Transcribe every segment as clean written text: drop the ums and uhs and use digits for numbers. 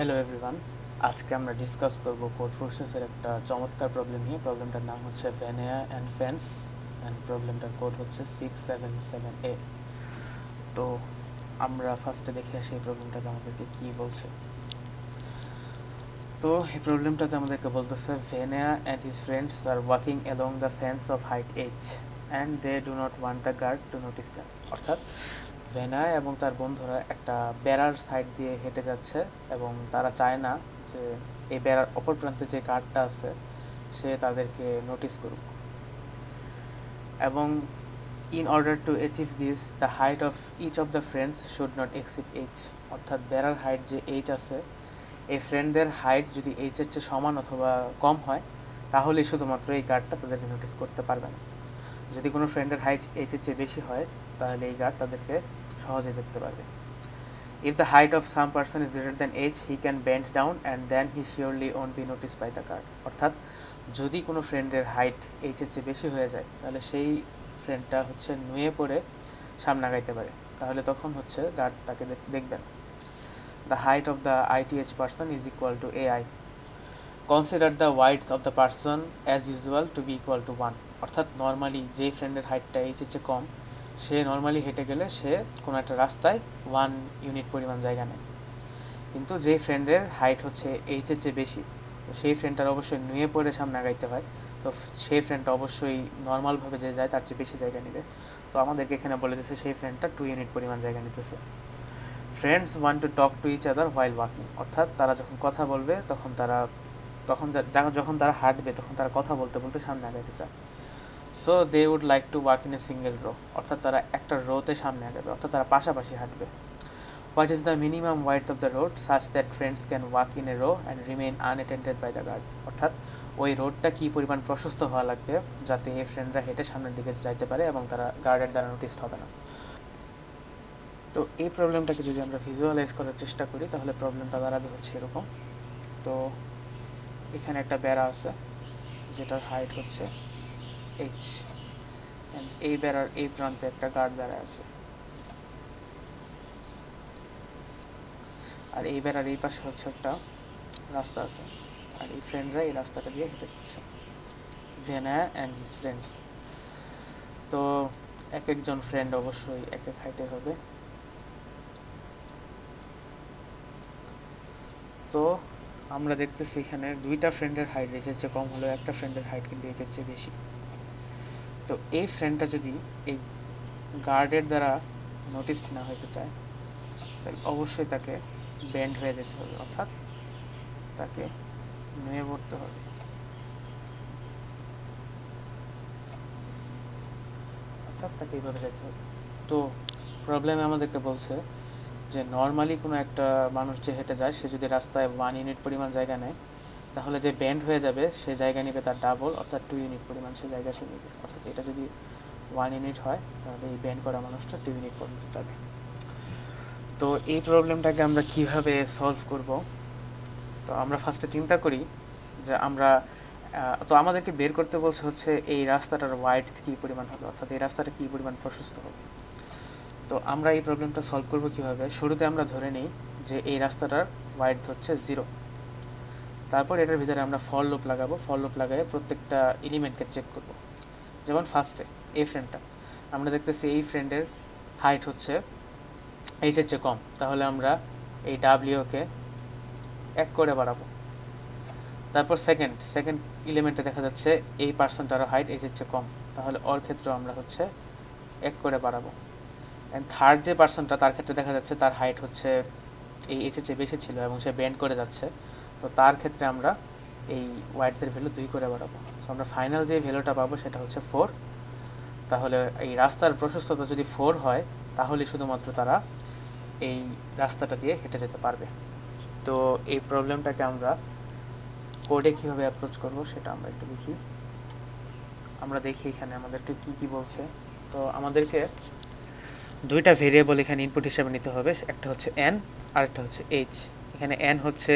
Hello everyone, আজকে আমরা discuss করব কোড ফোর্সেসের একটা চমৎকার প্রবলেম নিয়ে। প্রবলেমটার নাম হচ্ছে ভ্যানিয়া অ্যান্ড ফেন্স অ্যান্ড প্রবলেমটার কোড হচ্ছে 677A। তো আমরা ফার্স্টে দেখে আসি এই প্রবলেমটাতে আমাদেরকে কী বলছে। তো এই প্রবলেমটাতে আমাদেরকে বলতেছে Vanya and his friends are walking along the fence of height H and they do not want the guard to notice them. অর্থাৎ ভেনা এবং তার বন্ধুরা একটা বেড়ার সাইড দিয়ে হেঁটে যাচ্ছে এবং তারা চায় না যে এই বেড়ার অপর প্রান্তে যে গার্ডটা আছে সে তাদেরকে নোটিস করুক। এবং in order to achieve this the height of each of the friends should not exceed H. অর্থাৎ বেড়ার হাইট যে এইচ আছে, এই ফ্রেন্ডদের হাইট যদি এইচের চেয়ে সমান অথবা কম হয় তাহলেই শুধুমাত্র এই গার্ডটা তাদেরকে নোটিস করতে পারবে না। যদি কোনো ফ্রেন্ডের হাইট এইচের চেয়ে বেশি হয় তাহলে এই গার্ড তাদেরকে সহজে দেখতে পারবে। If the height of some person is greater than h, he can bend down and then he surely won't be noticed by the guard. অর্থাৎ যদি কোনো ফ্রেন্ডের হাইট এইচের চেয়ে বেশি হয়ে যায় তাহলে সেই ফ্রেন্ডটা হচ্ছে নুয়ে পড়ে সামনে আগাইতে পারে, তাহলে তখন হচ্ছে গার্ড তাকে দেখবেন। The height of the ith person is equal to ai. Consider the width of the person as usual to be equal to 1. অর্থাৎ নর্মালি যেই ফ্রেন্ডের হাইটটা এইচের চেয়ে কম সে নর্মালি হেঁটে গেলে সে কোনো একটা রাস্তায় 1 ইউনিট পরিমাণ জায়গা নেয়, কিন্তু যে ফ্রেন্ডের হাইট হচ্ছে এইচের চেয়ে বেশি সেই ফ্রেন্ডটার অবশ্যই নুয়ে পড়ে সামনে আগাইতে হয়। তো সেই ফ্রেন্ডটা অবশ্যই নর্মালভাবে যে যায় তার চেয়ে বেশি জায়গা নেবে। তো আমাদেরকে এখানে বলে দিচ্ছে সেই ফ্রেন্ডটা 2 ইউনিট পরিমাণ জায়গা নিতেছে। Friends want to talk to each other while walking. অর্থাৎ তারা যখন কথা বলবে যখন তারা হাঁটবে তখন তারা কথা বলতে বলতে সামনে আগাইতে চায়। So they would like to walk in a single row. অর্থাৎ তারা একটা রোতে সামনে আগাবে, অর্থাৎ তারা পাশাপাশি হাঁটবে। What is the minimum width of the road such that friends can walk in a row and remain unattended by the guard. অর্থাৎ ওই রোডটা কী পরিমাণ প্রশস্ত হওয়া লাগবে যাতে এই ফ্রেন্ডরা হেঁটে সামনের দিকে যাইতে পারে এবং তারা গার্ডের দ্বারা নোটিসড হবে না। তো এই প্রবলেমটাকে যদি আমরা ভিজুয়ালাইজ করার চেষ্টা করি তাহলে প্রবলেমটা দাঁড়াবে হচ্ছে এরকম। তো এখানে একটা বেড়া আছে যেটার হাইট হচ্ছে এইচ, এই বেড়ার এই প্রান্তে একটা গার্ড বেড়া আছে, আর এই বেড়ার এই পাশে হচ্ছে একটা রাস্তা আছে, আর এই ফ্রেন্ডরা এই রাস্তাটা দিয়ে হেঁটে যাচ্ছে, ভেনা অ্যান্ড হিজ ফ্রেন্ডস। তো এক একজন ফ্রেন্ড অবশ্যই এক এক হাইটে হবে। তো আমরা দেখতেছি এখানে দুইটা ফ্রেন্ডের হাইট এইচের চেয়ে কম হলেও একটা ফ্রেন্ডের হাইট কিন্তু এইচের চেয়ে বেশি। তো এই ফ্রেন্ডটা যদি এই গার্ডের দ্বারা নোটিস না হইতে চায় তাহলে অবশ্যই তাকে ব্যান্ড হয়ে যেতে হবে, অর্থাৎ তাকে নুয়ে পড়তে হবে। অর্থাৎ তাকে এইভাবে যেতে হবে। তো প্রবলেমে আমাদেরকে বলছে যে নর্মালি কোনো একটা মানুষ যে হেঁটে যায় সে যদি রাস্তায় 1 ইউনিট পরিমাণ জায়গা নেয় তাহলে যে ব্যান্ড হয়ে যাবে সে জায়গা নেবে তার ডাবল, অর্থাৎ 2 ইউনিট পরিমাণ সে জায়গা সে নেবে। অর্থাৎ এটা যদি 1 ইউনিট হয় তাহলে এই ব্যান্ড করা মানুষটা 2 ইউনিট পর্যন্ত যাবে। তো এই প্রবলেমটাকে আমরা কিভাবে সলভ করব? তো আমরা ফার্স্টে চিন্তা করি যে আমাদেরকে বের করতে বলছে হচ্ছে এই রাস্তাটার ওয়াইড কী পরিমাণ হবে, অর্থাৎ এই রাস্তাটা কী পরিমাণ প্রশস্ত হবে। তো আমরা এই প্রবলেমটা সলভ করব কিভাবে? শুরুতে আমরা ধরে নিই যে এই রাস্তাটার ওয়াইড হচ্ছে 0। তারপর এটার ভিতরে আমরা ফর লুপ লাগাবো, ফর লুপ লাগাই প্রত্যেকটা এলিমেন্টকে চেক করব। যেমন ফার্স্টে এই ফ্রেন্ডটা আমরা দেখতেছি এই ফ্রেন্ডের হাইট হচ্ছে এইচের চেয়ে কম, তাহলে আমরা এই ডাব্লিউকে 1 করে বাড়াবো। তারপর সেকেন্ড এলিমেন্টে দেখা যাচ্ছে এই পার্সনটারও হাইট এইচের চেয়ে কম, তাহলে ওর ক্ষেত্রে আমরা হচ্ছে 1 করে বাড়াবো। অ্যান্ড থার্ড যে পার্সনটা তার ক্ষেত্রে দেখা যাচ্ছে তার হাইট হচ্ছে এই এইচের চেয়ে বেশি ছিল এবং সে ব্যান্ড করে যাচ্ছে, তো তার ক্ষেত্রে আমরা এই ওয়াইডের ভ্যালু 2 করে বাড়াবো। সো আমরা ফাইনাল যে ভ্যালুটা পাবো সেটা হচ্ছে 4। তাহলে এই রাস্তার প্রশস্ততা যদি 4 হয় তাহলে শুধুমাত্র তারা এই রাস্তাটা দিয়ে হেঁটে যেতে পারবে। তো এই প্রবলেমটাকে আমরা কোডে কীভাবে অ্যাপ্রোচ করব সেটা আমরা একটু দেখি। আমরা দেখি এখানে আমাদেরকে কী বলছে। তো আমাদেরকে দুইটা ভেরিয়েবল এখানে ইনপুট হিসেবে নিতে হবে, একটা হচ্ছে n আর একটা হচ্ছে h। এখানে n হচ্ছে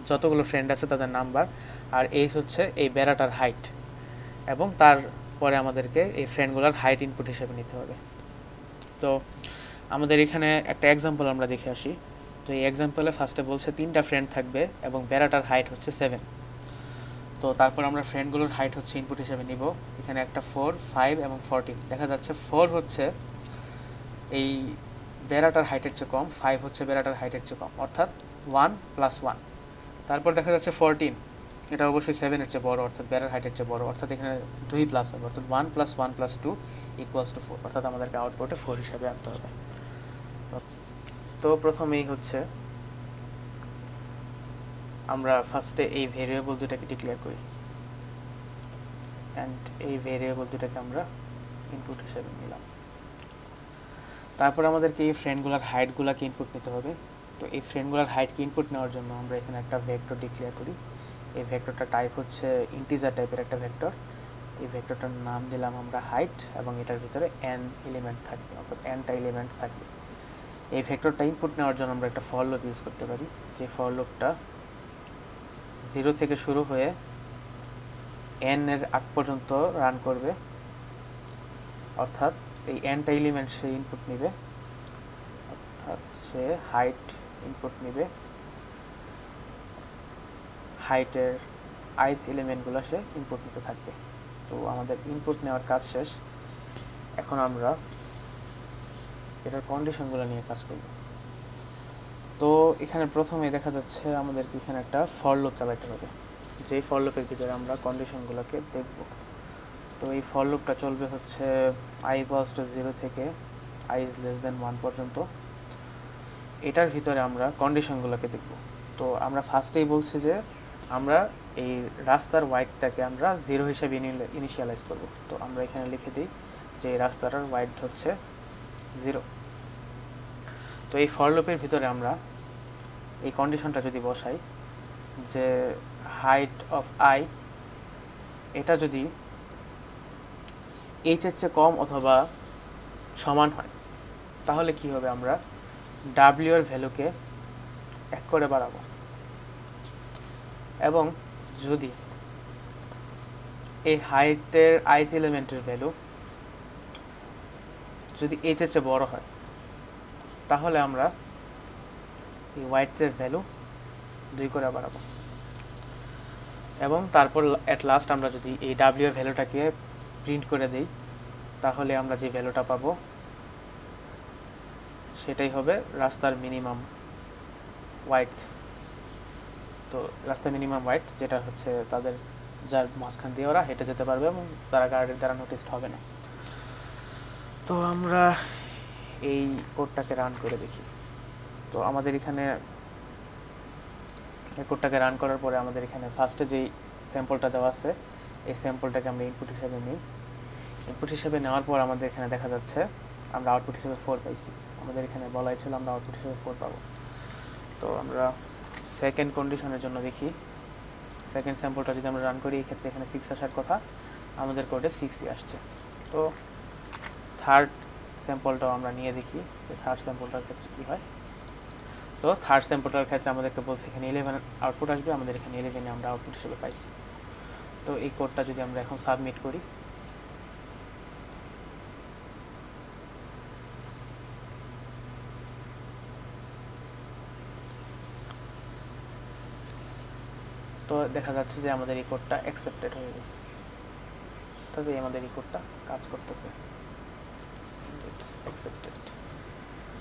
যতগুলো ফ্রেন্ড আছে তাদের নাম্বার, আর h হচ্ছে এই বেড়াটার হাইট, এবং তারপরে আমাদেরকে এই ফ্রেন্ডগুলোর হাইট ইনপুট হিসেবে নিতে হবে। তো আমাদের এখানে একটা এক্সাম্পল আমরা দেখে আসি। তো এই এক্সাম্পলে ফার্স্টে বলছে 3টা ফ্রেন্ড থাকবে এবং বেড়াটার হাইট হচ্ছে 7। তো তারপর আমরা ফ্রেন্ডগুলোর হাইট হচ্ছে ইনপুট হিসেবে নিব। এখানে একটা 4, 5 এবং 14 দেখা যাচ্ছে। 4 হচ্ছে এই বেড়াটার হাইটের চেয়ে কম, 5 হচ্ছে বেড়াটার হাইটের চেয়ে কম, অর্থাৎ 1 + 1। তারপর দেখা যাচ্ছে 14, এটা অবশ্যই 7-এর চেয়ে বড়, অর্থাৎ বেড়ার হাইটের চেয়ে বড়, অর্থাৎ এখানে 2 প্লাস হবে, অর্থাৎ 1 + 1 + 2 = 4, অর্থাৎ আমাদেরকে আউটপুটে 4 হিসাবে আনতে হবে। তো প্রথমেই হচ্ছে আমরা ফার্স্টে এই ভেরিয়েবল দুটাকে ডিক্লেয়ার করি, অ্যান্ড এই ভেরিয়েবল দুটাকে আমরা ইনপুট হিসেবে নিলাম। তারপর আমাদেরকে এই ফ্রেন্ডগুলোর হাইটগুলোকে ইনপুট নিতে হবে। তো এই ফ্রেন্ডগুলোর হাইটকে ইনপুট নেওয়ার জন্য আমরা এখানে একটা ভেক্টর ডিক্লেয়ার করি। এই ভেক্টরটা টাইপ হচ্ছে ইন্টিজার টাইপের একটা ভেক্টর। এই ভেক্টরটার নাম দিলাম আমরা হাইট, এবং এটার ভিতরে n এলিমেন্ট থাকবে, অর্থাৎ nটা এলিমেন্ট থাকবে। এই ভেক্টরটা ইনপুট নেওয়ার জন্য আমরা একটা ফর লুপ ইউজ করতে পারি, যে ফর লুপটা 0 থেকে শুরু হয়ে n এর আগ পর্যন্ত রান করবে, অর্থাৎ এই nটা এলিমেন্ট সে ইনপুট নেবে, অর্থাৎ সে হাইট ইনপুট নেবে, হাইটের ith এলিমেন্টগুলো সে ইনপুট নিতে থাকবে। তো আমাদের ইনপুট নেওয়ার কাজ শেষ। এখন আমরা এটার কন্ডিশনগুলো নিয়ে কাজ করব। তো এখানে প্রথমে দেখা যাচ্ছে আমাদের এখানে একটা ফর লুপ চালাতে হবে, যেই ফর লুপের ভিতরে আমরা কন্ডিশনগুলোকে দেখব। তো এই ফর লুপটা চলবে হচ্ছে i = 0 থেকে i < 1 পর্যন্ত। এটার ভিতরে আমরা কন্ডিশনগুলোকে দেখব। তো আমরা ফার্স্টেই বলছি যে আমরা এই রাস্তার ওয়াইডটাকে আমরা 0 হিসেবে ইনিশিয়ালাইজ করব। তো আমরা এখানে লিখে দিই যে এই রাস্তাটার ওয়াইড হচ্ছে 0। তো এই ফর লুপের ভিতরে আমরা এই কন্ডিশনটা যদি বসাই যে হাইট অফ i এটা যদি h এর চেয়ে কম অথবা সমান হয়, তাহলে কি হবে, আমরা w এর ভ্যালুকে 1 করে বাড়াবো, এবং যদি এই হাইটের ith এলিমেন্টের ভ্যালু যদি h এর চেয়ে বড় হয়, তাহলে আমরা এই ওয়াইডের ভ্যালু 2 করে বাড়াবো। এবং তারপর এট লাস্ট আমরা যদি এই w এর ভ্যালুটাকে প্রিন্ট করে দেই, তাহলে আমরা যে ভ্যালুটা পাবো সেটাই হবে রাস্তার মিনিমাম ওয়াইড। তো রাস্তার মিনিমাম ওয়াইড যেটা হচ্ছে তাদের যার মাঝখান দিয়ে ওরা হেঁটে যেতে পারবে এবং তারা গাড়ির দ্বারা নোটিসড হবে না। তো আমরা এই কোডটাকে রান করে দেখি। তো আমাদের এখানে এই কোডটাকে রান করার পরে আমাদের এখানে ফার্স্টে যেই স্যাম্পলটা দেওয়া আছে, এই স্যাম্পলটাকে আমরা ইনপুট হিসেবে নিই। ইনপুট হিসেবে নেওয়ার পর আমাদের এখানে দেখা যাচ্ছে আমরা আউটপুট হিসেবে 4 পাইছি। আমাদের এখানে বলাই ছিল আমরা আউটপুট হিসেবে 4 পাবো। তো আমরা সেকেন্ড কন্ডিশনের জন্য দেখি, সেকেন্ড স্যাম্পলটা যদি আমরা রান করি, এই ক্ষেত্রে এখানে 6 আসার কথা, আমাদের কোডে 6ই আসছে। তো থার্ড স্যাম্পলটাও আমরা নিয়ে দেখি যে থার্ড স্যাম্পলটার ক্ষেত্রে কী হয়। তো থার্ড স্যাম্পলটার ক্ষেত্রে আমাদেরকে বলছে এখানে 11 আউটপুট আসবে, আমাদের এখানে 11 আমরা আউটপুট হিসেবে পাইছি। তো এই কোডটা যদি আমরা এখন সাবমিট করি, তো দেখা যাচ্ছে যে আমাদের এই কোডটা অ্যাকসেপ্টেড হয়ে গেছে, তবে আমাদের এই কোডটা কাজ করতেছে, অ্যাকসেপ্টেড।